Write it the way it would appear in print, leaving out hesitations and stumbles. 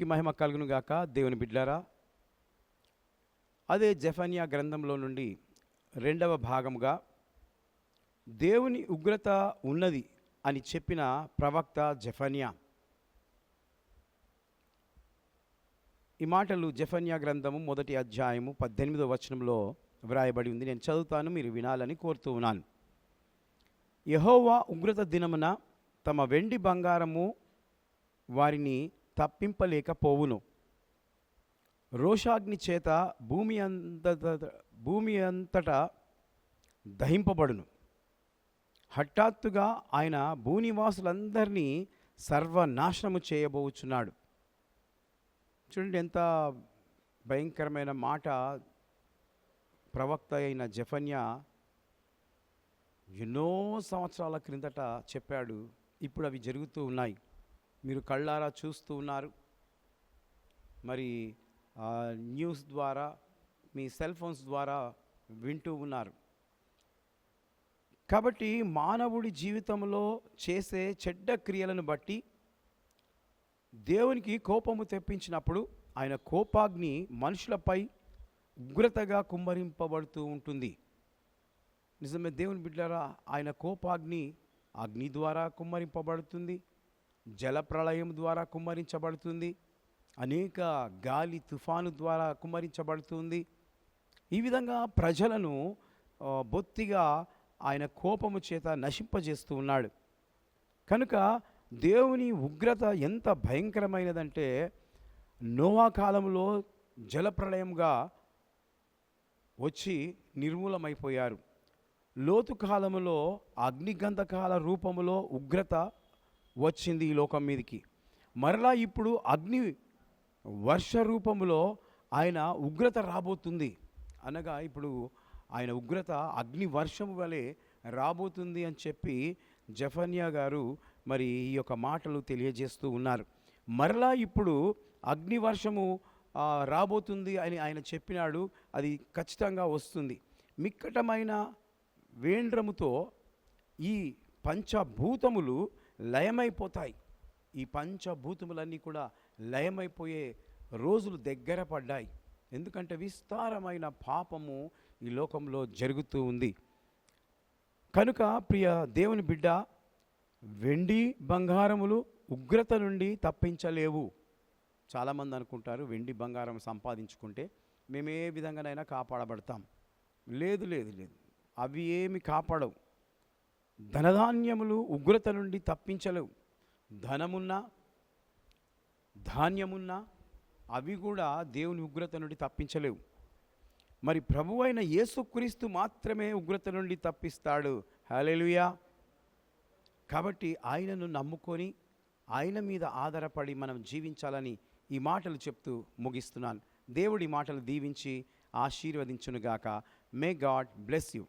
మహిమ కలుగును గాక. దేవుని బిడ్డలారా, అదే జెఫన్యా గ్రంథంలో నుండి 2వ భాగముగా దేవుని ఉగ్రత ఉన్నది అని చెప్పిన ప్రవక్త జెఫన్యా. ఈ మాటలు జెఫన్యా గ్రంథము 1వ అధ్యాయము 18వ వచనంలో వ్రాయబడి ఉంది. నేను చదువుతాను, మీరు వినాలని కోరుతూ ఉన్నాను. యెహోవా ఉగ్రత దినమున తమ వెండి బంగారము వారిని తప్పింపలేకపోవును. రోషాగ్ని చేత భూమి అంతటా దహింపబడును. హఠాత్తుగా ఆయన భూనివాసులందరినీ సర్వనాశనము చేయబోచున్నాడు. చూడండి, ఎంత భయంకరమైన మాట ప్రవక్త అయిన జెఫన్యా ఎన్నో సంవత్సరాల క్రిందట చెప్పాడు. ఇప్పుడు అవి జరుగుతూ ఉన్నాయి. మీరు కళ్ళారా చూస్తూ ఉన్నారు. మరి న్యూస్ ద్వారా, మీ సెల్ ఫోన్స్ ద్వారా వింటూ ఉన్నారు. కాబట్టి మానవుడి జీవితంలో చేసే చెడ్డ క్రియలను బట్టి దేవునికి కోపము తెప్పించినప్పుడు ఆయన కోపాగ్ని మనుషులపై ఉగ్రతగా కుమ్మరింపబడుతూ ఉంటుంది. నిజమే దేవుని బిడ్డలారా, ఆయన కోపాగ్ని అగ్ని ద్వారా కుమ్మరింపబడుతుంది, జలప్రళయం ద్వారా కుమ్మరించబడుతుంది, అనేక గాలి తుఫాను ద్వారా కుమ్మరించబడుతుంది. ఈ విధంగా ప్రజలను బొత్తిగా ఆయన కోపము చేత నశింపజేస్తూ ఉన్నాడు. కనుక దేవుని ఉగ్రత ఎంత భయంకరమైనదంటే, నోవా కాలంలో జలప్రళయంగా వచ్చి నిర్మూలమైపోయారు. లోతు కాలంలో అగ్నిగంధకాల రూపములో ఉగ్రత వచ్చింది ఈ లోకం మీదకి. మరలా ఇప్పుడు అగ్ని వర్ష రూపములో ఆయన ఉగ్రత రాబోతుంది. అనగా ఇప్పుడు ఆయన ఉగ్రత అగ్ని వర్షము వలె రాబోతుంది అని చెప్పి జెఫన్యా గారు మరి ఈ యొక్క మాటలు తెలియజేస్తూ ఉన్నారు. మరలా ఇప్పుడు అగ్ని వర్షము రాబోతుంది అని ఆయన చెప్పినాడు. అది ఖచ్చితంగా వస్తుంది. మిక్కటమైన వేండ్రముతో ఈ పంచభూతములు లయమైపోతాయి. ఈ పంచభూతములన్నీ కూడా లయమైపోయే రోజులు దగ్గర పడ్డాయి. ఎందుకంటే విస్తారమైన పాపము ఈ లోకంలో జరుగుతూ ఉంది. కనుక ప్రియ దేవుని బిడ్డ, వెండి బంగారములు ఉగ్రత నుండి తప్పించలేవు. చాలామంది అనుకుంటారు, వెండి బంగారం సంపాదించుకుంటే మేము ఏ విధంగానైనా కాపాడబడతాం. లేదు లేదు లేదు, అవి ఏమి కాపాడవు. ధనధాన్యములు ఉగ్రత నుండి తప్పించలేవు. ధనమున్నా ధాన్యమున్నా అవి కూడా దేవుని ఉగ్రత నుండి తప్పించలేవు. మరి ప్రభువు అయిన యేసుక్రీస్తు మాత్రమే ఉగ్రత నుండి తప్పిస్తాడు. హల్లెలూయా. కాబట్టి ఆయనను నమ్ముకొని ఆయన మీద ఆధారపడి మనం జీవించాలని ఈ మాటలు చెప్తూ ముగిస్తున్నాను. దేవుడి మాటలు దీవించి ఆశీర్వదించునుగాక. May God bless you.